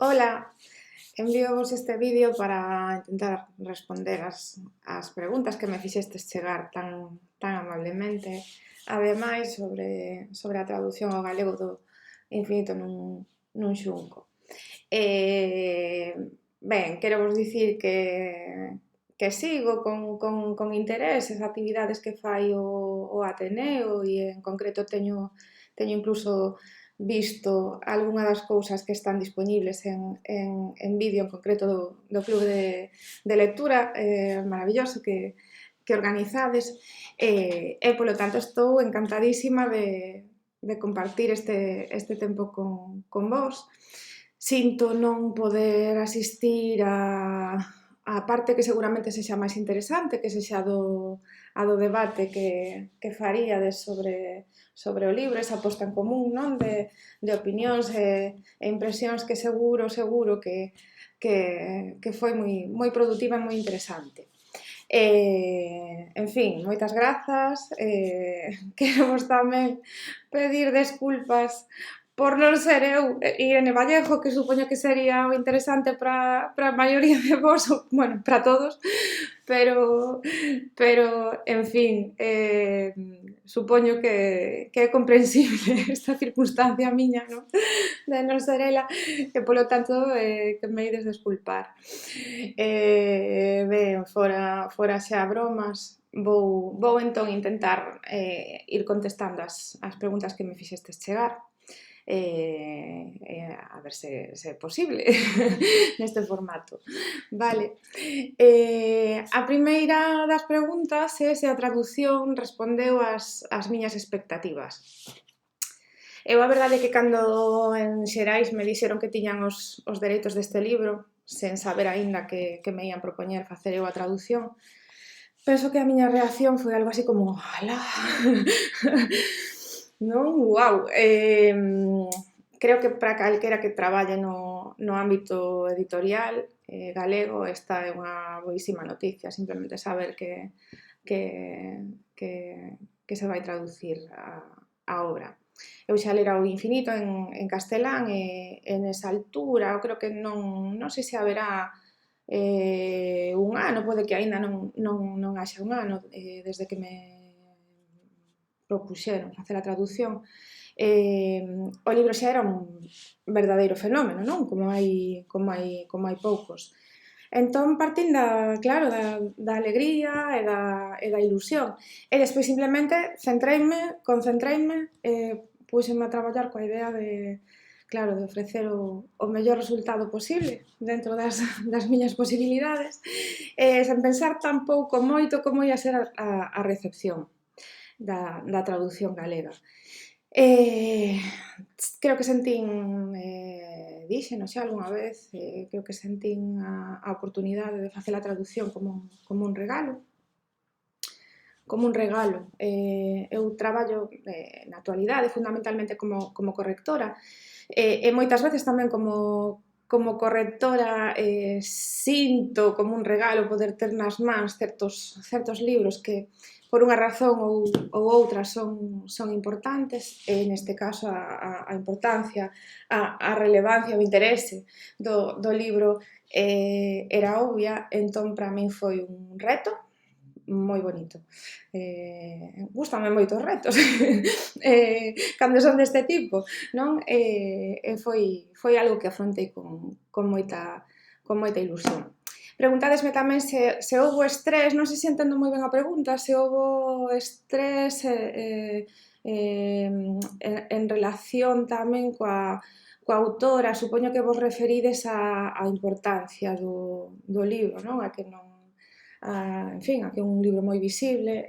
Ola, envíovos este vídeo para intentar responder as preguntas que me fixestes chegar tan amablemente, ademais sobre a traducción ao galego do Infinito nun xunco. Ben, quero vos dicir que sigo con interés as actividades que fai o Ateneo e en concreto teño incluso visto algunha das cousas que están disponibles en vídeo, en concreto do Club de Lectura maravilloso que organizades e polo tanto estou encantadísima de compartir este tempo con vos. Sinto non poder asistir a parte que seguramente sexa máis interesante, que sexa a do debate que faríades sobre o libro, esa posta en común, non? De opinións e impresións que seguro que foi moi produtiva e moi interesante. En fin, moitas grazas, quero vos tamén pedir desculpas por non ser eu Irene Vallejo, que supoño que sería o interesante para a maioría de vos, bueno, para todos, pero en fin, supoño que é comprensible esta circunstancia miña, non? De non ser ela, e polo tanto que me ides desculpar. Ben, fora xa bromas, vou entón intentar ir contestando as preguntas que me fixestes chegar. A ver se é posible neste formato. Vale. A primeira das preguntas é se a traducción respondeu ás miñas expectativas. Eu a verdade é que cando en Xerais me dixeron que tiñan os dereitos deste libro, sen saber aínda que me ian propoñer facer eu a traducción, penso que a miña reacción foi algo así como ala, non? Uau! Creo que para calquera que traballe no ámbito editorial galego esta é unha boísima noticia, simplemente saber que se vai traducir a obra. Eu xa lera o Infinito en castelán e nesa altura, eu creo que non sei se haberá un ano, pode que aínda non haxa un ano desde que me propuxeron facer a traducción. O libro xa era un verdadeiro fenómeno, non? Como hai poucos. Entón, partín da alegría e da ilusión. E despois simplemente concentreime, puxenme a traballar coa idea de ofrecer o mellor resultado posible dentro das miñas posibilidades, sen pensar tampouco moito como ia ser a recepción da traducción galega. Creo que sentín, díxeno xa algunha vez, creo que sentín a oportunidade de facer a traducción como un regalo, eu traballo na actualidade fundamentalmente como correctora e moitas veces tamén como correctora sinto como un regalo poder ter nas mans certos libros que por unha razón ou outra son importantes e neste caso a importancia, a relevancia, o interese do libro era obvia, entón para min foi un reto moi bonito. Gústame moito os retos cando son deste tipo, non? Foi algo que afrontei con moita ilusión. Preguntádesme tamén se houbo estrés, non sei se entendo moi ben a pregunta, se houbo estrés en relación tamén coa autora, supoño que vos referides á importancia do libro, non? A que é un libro moi visible.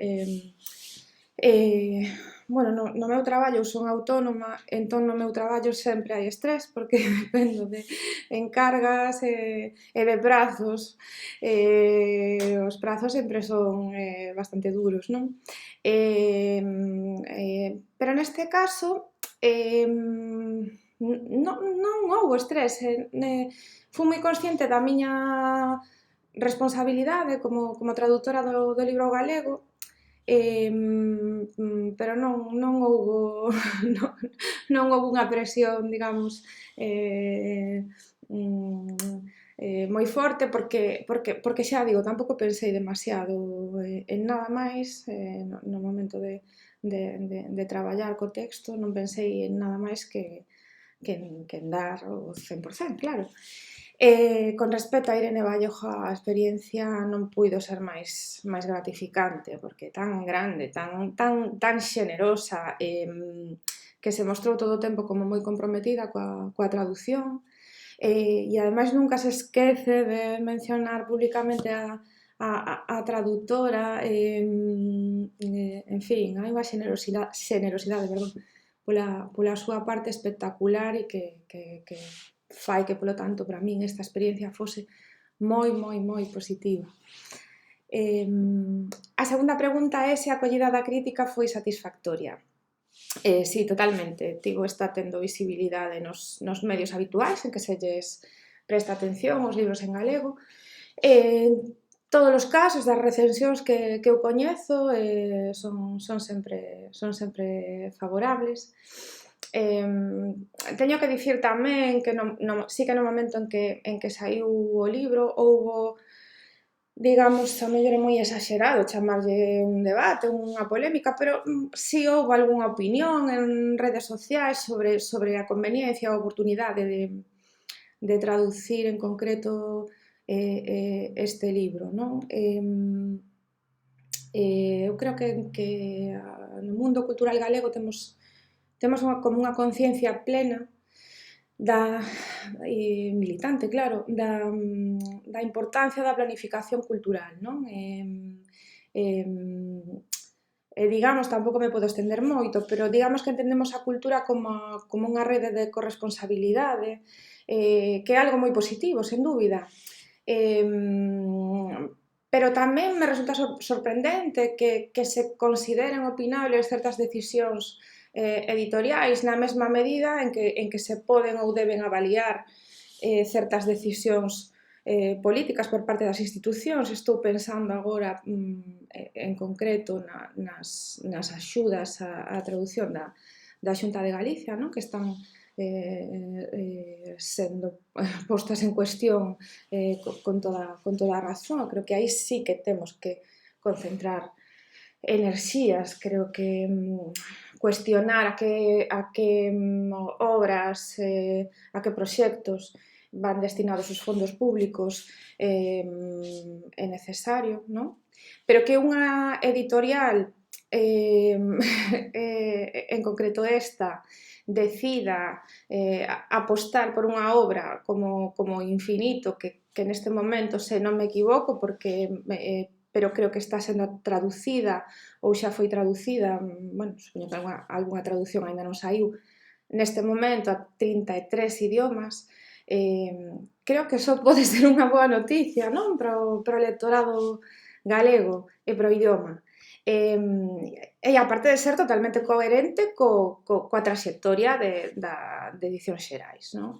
Bueno, no meu traballo eu son autónoma, entón no meu traballo sempre hai estrés porque dependo de encargas e de prazos. Os prazos sempre son bastante duros, non? Pero neste caso non houbo estrés. Fui moi consciente da miña responsabilidade como traductora do libro galego pero non houbo non houbo unha presión, digamos, moi forte porque xa digo, tampouco pensei demasiado en nada máis no momento de traballar co texto, non pensei en nada máis que en dar o 100%, claro. Con respecto a Irene Vallejo, a experiencia non puido ser máis gratificante, porque tan grande, tan xenerosa, que se mostrou todo o tempo como moi comprometida coa traducción, e ademais nunca se esquece de mencionar públicamente a traductora, en fin, hai unha xenerosidade, perdón, pola súa parte espectacular e que fai que, polo tanto, para min esta experiencia fose moi positiva. A segunda pregunta é se a acollida da crítica foi satisfactoria. Sí, totalmente. Tivo está tendo visibilidade nos medios habituais en que se lles presta atención aos libros en galego. Todos os casos das recensións que eu coñezo son sempre favorables. Teño que dicir tamén que sí que no momento en que saiu o libro houbo, digamos, a mellor é moi exagerado chamarlle un debate, unha polémica, pero si houve algunha opinión en redes sociais sobre a conveniencia ou a oportunidade de traducir en concreto este libro, non? Eu creo que no mundo cultural galego temos como unha conciencia plena militante, claro, da importancia da planificación cultural, non? Digamos, tampouco me podo estender moito, pero digamos que entendemos a cultura como unha rede de corresponsabilidade, que é algo moi positivo, sen dúbida. Pero tamén me resulta sorprendente que se consideren opinables certas decisións editoriais na mesma medida en que se poden ou deben avaliar certas decisións políticas por parte das institucións. Estou pensando agora en concreto nas axudas á traducción da Xunta de Galicia, non? Que están sendo postas en cuestión con toda a razón. Creo que aí sí que temos que concentrar enerxías. Creo que cuestionar a que obras, a que proxectos van destinados os fondos públicos é necesario, non? Pero que unha editorial, en concreto esta, decida apostar por unha obra como Infinito, que neste momento, se non me equivoco, pero creo que está sendo traducida ou xa foi traducida, bueno, supoño que algunha traducción aínda non saiu, neste momento a 33 idiomas, creo que só pode ser unha boa noticia, non? Para o electorado galego e para o idioma. E aparte de ser totalmente coherente coa traxectoria de Edicións Xerais, non?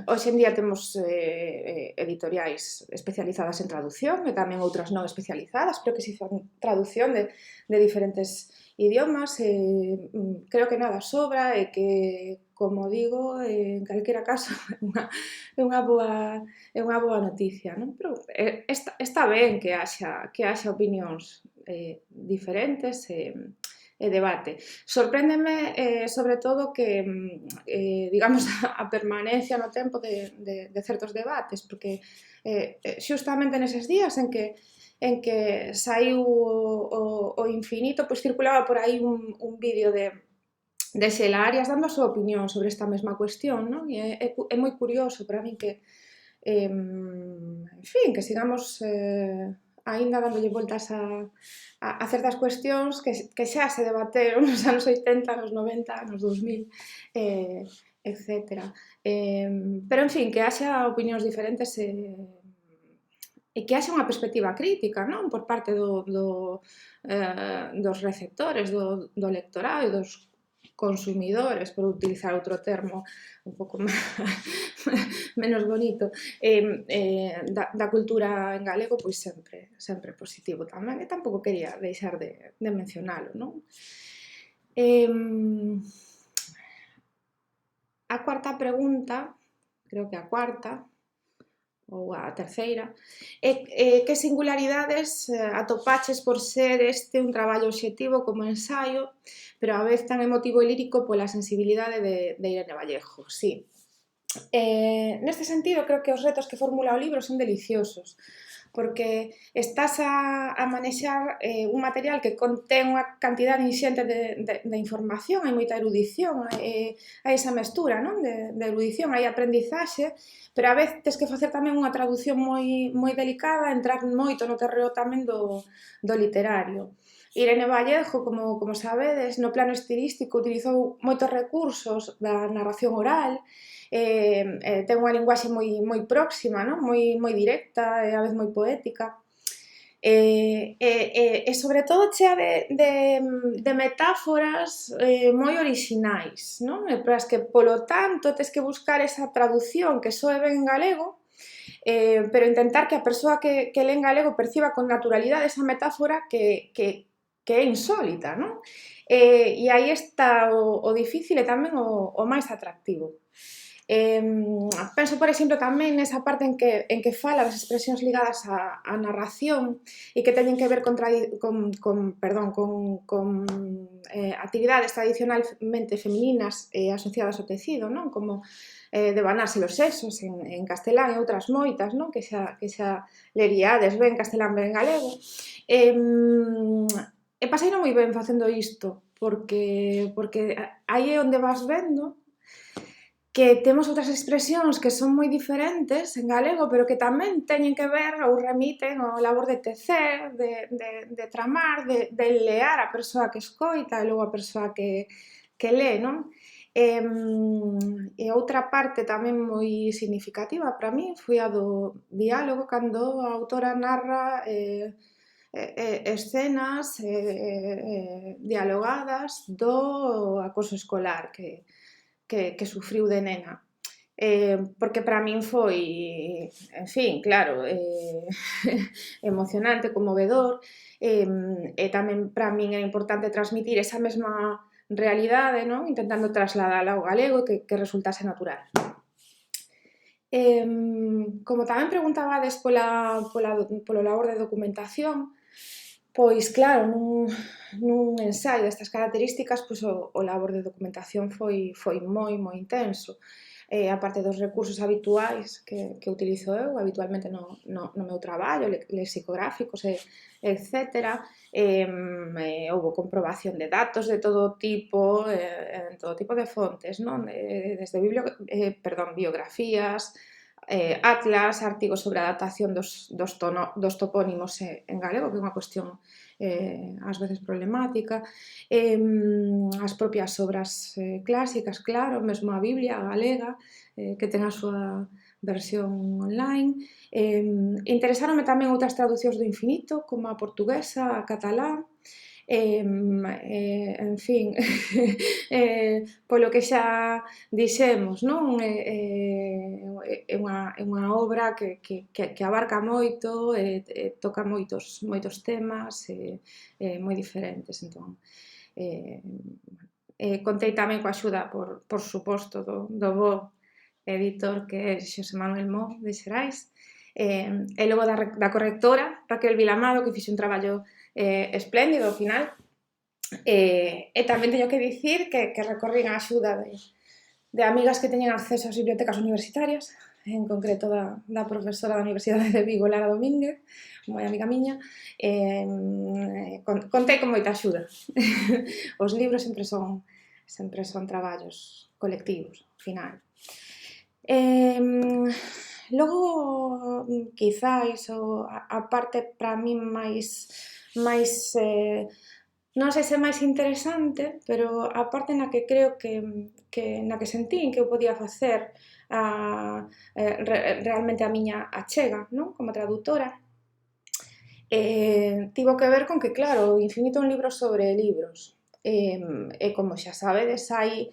Hoxe en día temos editoriais especializadas en traducción e tamén outras non especializadas, pero que se fan traducción de diferentes idiomas. Creo que nada sobra e que, como digo, en calquera caso é unha boa noticia, non? Pero está ben que haxa opinións diferentes e debate. Sorpréndeme, sobre todo, que, digamos, a permanencia no tempo de certos debates, porque xustamente neses días en que saiu o Infinito, pois circulaba por aí un vídeo de Xela Arias dando a súa opinión sobre esta mesma cuestión, non? E é moi curioso para min que, en fin, que sigamos aínda dándolle voltas a certas cuestións que xa se debateron nos anos 80, nos 90, nos 2000, etc. Pero, en fin, que haxa opinións diferentes e que haxa unha perspectiva crítica, non? Por parte dos receptores, do lectorado e dos consumidores, por utilizar outro termo un pouco menos bonito, da cultura en galego, pois sempre positivo tamén, e tampouco quería deixar de mencionalo, non? A cuarta pregunta, creo que a cuarta, ou a terceira, que singularidades atopaches por ser este un traballo obxectivo como ensaio, pero a vez tan emotivo e lírico pola sensibilidade de Irene Vallejo? Sí. Neste sentido, creo que os retos que formula o libro son deliciosos, porque estás a manexar un material que contén unha cantidade inxente de información, hai moita erudición, hai esa mestura, non? De erudición, hai aprendizaxe, pero a vez tes que facer tamén unha traducción moi delicada, entrar moito no terreo tamén do literario. Irene Vallejo, como sabedes, no plano estilístico utilizou moitos recursos da narración oral, ten unha linguaxe moi próxima, non? moi directa e a vez moi poética. E sobre todo chea de metáforas moi orixinais, non? E para as que, polo tanto, tes que buscar esa traducción que soe ben en galego, pero intentar que a persoa que lê en galego perciba con naturalidade esa metáfora que é insólita, non? E aí está o difícil e tamén o máis atractivo. Penso, por exemplo, tamén nesa parte en que fala das expresións ligadas á narración e que teñen que ver con actividades tradicionalmente femininas asociadas ao tecido, non? Como devanarse los sesos en castelán e outras moitas, non? Que xa leríades ben castelán ben galego. E paseino moi ben facendo isto, porque aí é onde vas vendo que temos outras expresións que son moi diferentes en galego, pero que tamén teñen que ver ou remiten ao labor de tecer, de tramar, de lear a persoa que escoita e logo a persoa que lé, non? E outra parte tamén moi significativa para min foi a do diálogo, cando a autora narra escenas dialogadas do acoso escolar que sufriu de nena. Porque para min foi, en fin, claro, emocionante, conmovedor, e tamén para min é importante transmitir esa mesma realidade, non? Intentando trasladala ao galego e que resultase natural. Como tamén preguntabades polo labor de documentación, pois claro, nun ensaio destas características, pois o labor de documentación foi moi intenso. A parte dos recursos habituais que utilizo eu habitualmente no meu traballo, lexicográficos, etc. Houve comprobación de datos de todo tipo, en todo tipo de fontes, non? Desde biografías, atlas, artigos sobre a adaptación dos topónimos en galego, que é unha cuestión ás veces problemática, as propias obras clásicas, claro, mesmo a Biblia galega, que ten a súa versión online. Interesáronme tamén outras traducións do infinito, como a portuguesa, a catalán, en fin, polo que xa dixemos, non? É unha obra que abarca moito, toca moitos temas moi diferentes, entón contei tamén coa axuda, por suposto, do bo editor que é Xosé Manuel Mo de Xerais, e logo da correctora Raquel Vilamado, que fixe un traballo espléndido ao final, e tamén teño que dicir que recorrín a axuda de amigas que teñen acceso ás bibliotecas universitarias, en concreto da profesora da Universidade de Vigo, Lara Domínguez, moi amiga miña, contei con moita axuda. Os libros sempre son traballos colectivos, ao final. Logo, quizáis, a parte para min máis non sei se máis interesante, pero a parte na que creo que na que sentín que eu podía facer realmente a miña achega, non? Como traductora, tivo que ver con que, claro, o infinito é un libro sobre libros. E como xa sabedes, hai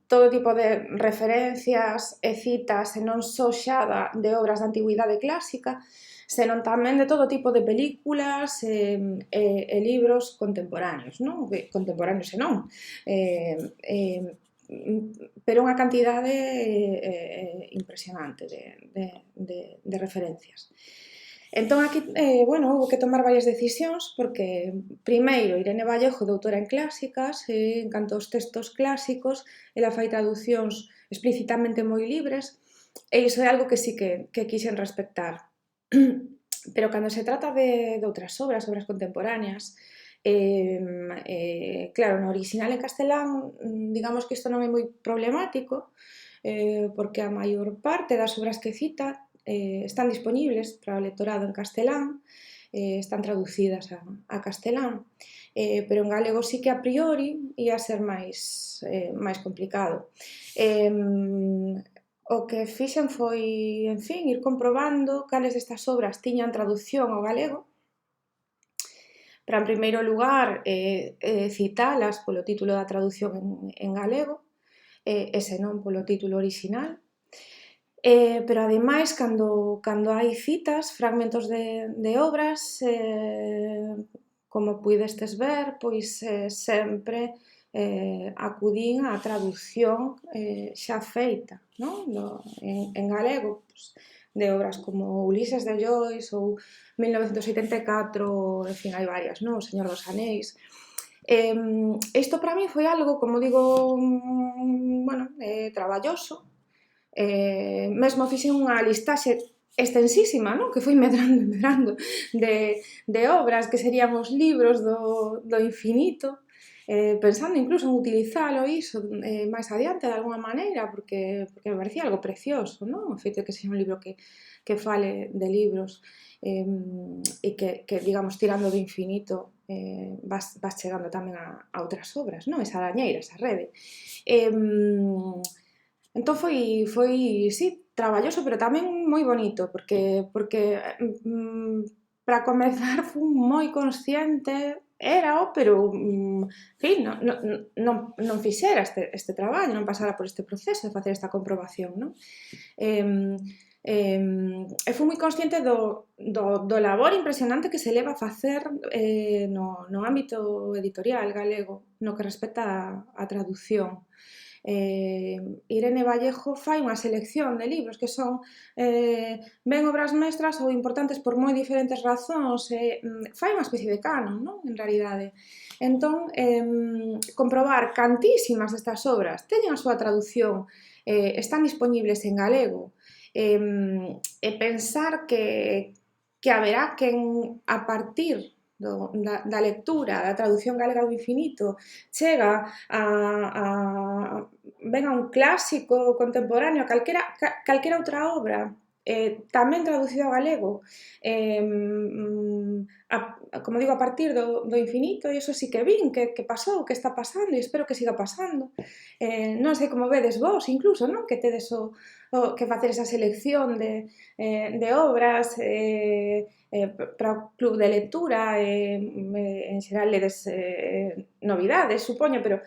todo tipo de referencias e citas, e non só xa de obras de antigüidade clásica, senón tamén de todo tipo de películas e libros contemporáneos, non? Contemporáneos e non, pero unha cantidade impresionante de referencias. Entón, aquí, bueno, houve que tomar varias decisións, porque, primeiro, Irene Vallejo, doutora en clásicas, en canto aos textos clásicos, ela fai traducións explícitamente moi libres, e iso é algo que sí que quixen respectar. Pero cando se trata de outras obras contemporáneas, claro, no original en castelán, digamos que isto non é moi problemático, porque a maior parte das obras que cita están disponibles para o lectorado en castelán, están traducidas a castelán, pero en galego sí que a priori ia ser máis complicado. O que fixen foi, en fin, ir comprobando cales destas obras tiñan traducción ao galego, para, en primeiro lugar, citalas polo título da traducción en galego, e senón polo título orixinal. Pero, ademais, cando hai citas, fragmentos de obras, como puidestes ver, pois sempre acudín á traducción xa feita, non? En galego, pois, de obras como Ulises de Joyce ou 1984, en fin, hai varias, non? O Señor dos Anéis. Isto para mí foi algo, como digo, bueno, traballoso. Mesmo fixen unha listaxe extensísima, non? Que foi medrando de obras que serían os libros do infinito, pensando incluso en utilizalo iso máis adiante de alguma maneira, porque me parecía algo precioso, non? O feito de que sexa un libro que fale de libros e que, digamos, tirando do infinito vas chegando tamén a outras obras, non? Esa arañeira, esa rede. Entón foi, sí, traballoso, pero tamén moi bonito, porque para comezar fui moi consciente, érao, pero, en fin, non fixera este traballo, non pasara por este proceso de facer esta comprobación, non? E fui moi consciente do labor impresionante que se leva a facer no ámbito editorial galego, no que respecta a traducción. Irene Vallejo fai unha selección de libros que son ben obras mestras ou importantes por moi diferentes razóns, fai unha especie de canon, non? En realidade. Entón, comprobar cantísimas destas obras teñen a súa traducción, están disponibles en galego, e pensar que haberá quen, a partir da lectura da tradución galega do infinito, chega ven a un clásico contemporáneo, calquera outra obra, tamén traducido ao galego, como digo, a partir do infinito, e iso sí que vin que pasou, que está pasando, e espero que siga pasando. Non sei como vedes vos, incluso, non? Que tedes que facer esa selección de obras para o club de lectura, en xeral ledes novidades, supoño, pero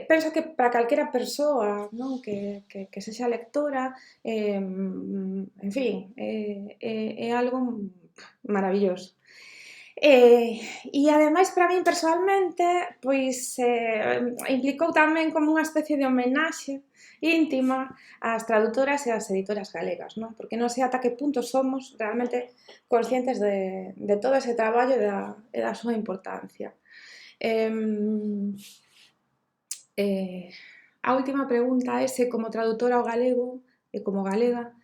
penso que para calquera persoa, non? Que sexa lectora, en fin, é algo maravilloso. E ademais, para min persoalmente, pois implicou tamén como unha especie de homenaxe íntima ás traductoras e ás editoras galegas, non? Porque non sei ata que punto somos realmente conscientes de todo ese traballo e da súa importancia. A última pregunta é se como traductora ao galego e como galega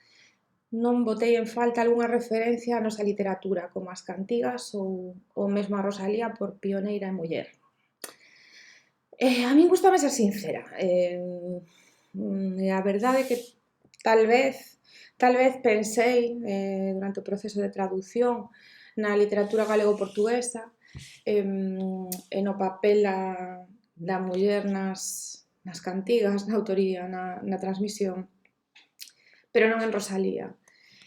non botei en falta algunha referencia á nosa literatura, como as cantigas ou mesmo a Rosalía por pioneira e muller. A min gustame ser sincera. A verdade é que tal vez pensei durante o proceso de traducción na literatura galego-portuguesa e no papel da muller nas cantigas, na autoría, na transmisión, pero non en Rosalía.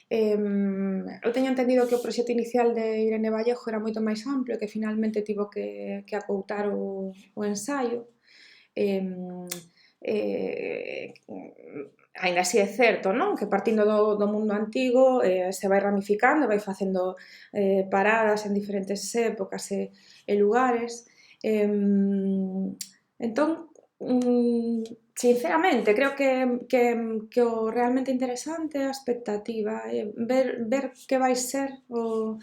Eu teño entendido que o proxecto inicial de Irene Vallejo era moito máis amplio, que finalmente tivo que acoutar o ensaio. Aínda así é certo, non? Que partindo do mundo antigo se vai ramificando, vai facendo paradas en diferentes épocas e lugares. Entón, sinceramente, creo que o realmente interesante é a expectativa, ver que vai ser o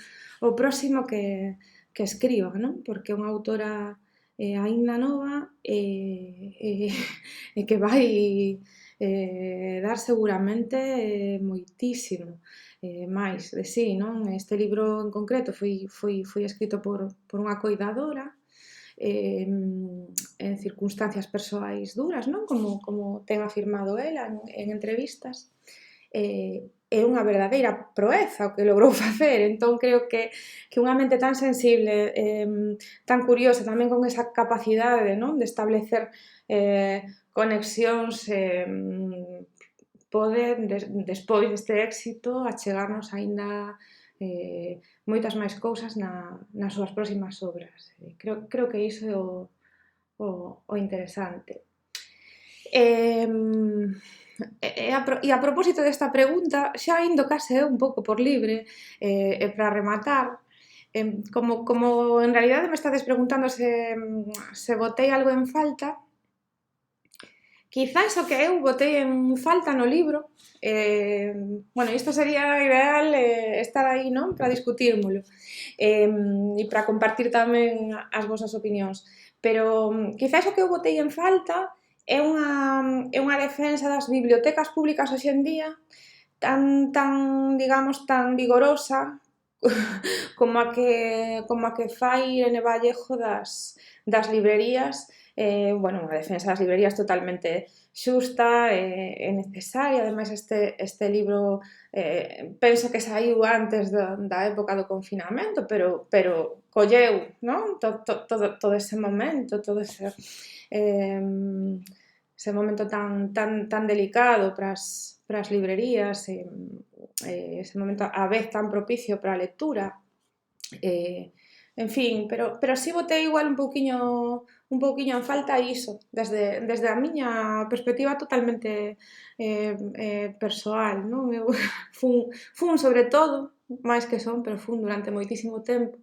próximo que escriba, non? Porque é unha autora aínda nova e que vai dar seguramente moitísimo máis de sí, non? Este libro en concreto foi escrito por unha coidadora en circunstancias persoais duras, non? Como ten afirmado ela en entrevistas. É unha verdadeira proeza o que logrou facer, entón creo que unha mente tan sensible, tan curiosa, tamén con esa capacidade, non? De establecer conexións, pode, despois deste éxito, achegarnos aínda moitas máis cousas nas súas próximas obras. Creo que iso é o interesante. E a propósito desta pregunta, xa indo case un pouco por libre, e para rematar, como en realidade me estades preguntando se botei algo en falta, quizás o que eu botei en falta no libro, bueno, isto sería ideal estar aí, non? Para discutírmolo e para compartir tamén as vosas opinións. Pero quizás o que eu botei en falta é unha defensa das bibliotecas públicas hoxe en día tan digamos, tan vigorosa como a que fai Irene Vallejo das librerías, bueno, unha defensa das librerías totalmente xusta e necesaria. Ademais, este libro penso que saiu antes da época do confinamento, pero colleu, non? Todo ese momento, todo ese momento tan delicado para as librerías, ese momento a vez tan propicio para a lectura, en fin, pero si botei igual un pouquiño en falta iso, desde a miña perspectiva totalmente persoal, non? Eu fun sobre todo, máis que son, pero fun durante moitísimo tempo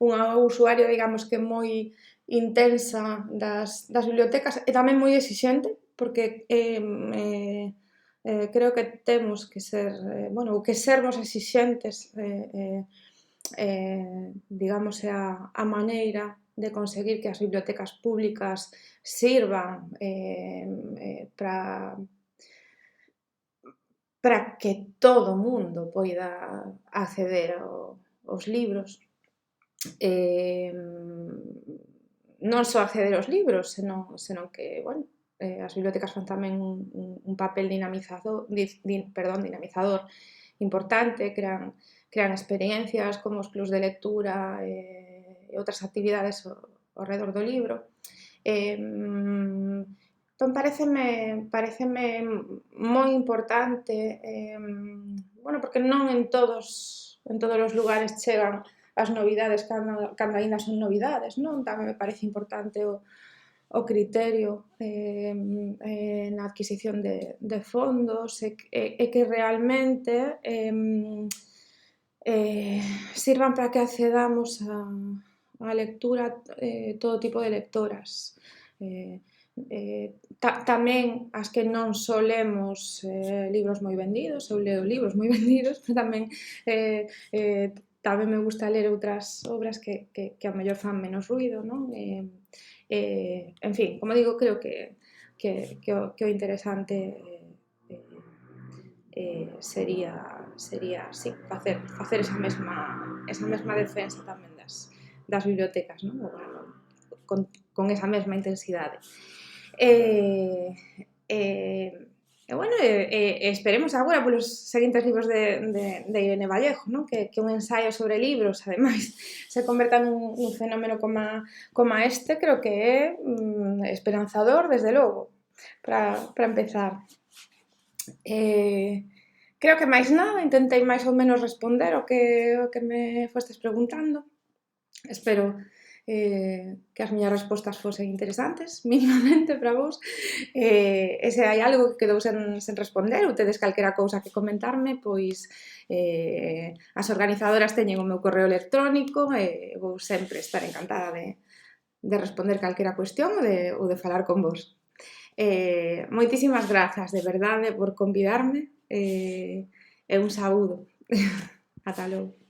unha usuaria, digamos, que moi intensa das bibliotecas e tamén moi exixente, porque creo que temos que ser, bueno, o que sermos exixentes digamos, é a maneira de conseguir que as bibliotecas públicas sirvan para que todo o mundo poida acceder aos libros. Non só acceder aos libros, senón que, bueno, as bibliotecas fan tamén un papel dinamizador importante, crean experiencias como os clubs de lectura e outras actividades ao redor do libro. Entón, pareceme moi importante, bueno, porque non en todos os lugares chegan as novidades cando aínda son novidades, non? Tamén me parece importante o criterio na adquisición de fondos e que realmente sirvan para que accedamos a lectura todo tipo de lectoras. Tamén as que non só lemos libros moi vendidos, eu leo libros moi vendidos, pero tamén me gusta ler outras obras que ao mellor fan menos ruido, non? En fin, como digo, creo que o interesante sería sí, facer esa mesma defensa tamén das bibliotecas, non? Con esa mesma intensidade. Bueno, esperemos agora polos seguintes libros de Irene Vallejo, non? Que un ensaio sobre libros, ademais, se converta nun fenómeno como este, creo que é esperanzador, desde logo, para empezar. Creo que máis nada, intentei máis ou menos responder o que me fostes preguntando. Espero que as miñas respostas fosen interesantes, mínimamente para vos. E se hai algo que quedou sen responder ou tedes calquera cousa que comentarme, pois as organizadoras teñen o meu correo electrónico e vou sempre estar encantada de responder calquera cuestión ou de falar con vos. Moitísimas grazas, de verdade, por convidarme e un saúdo. Ata logo.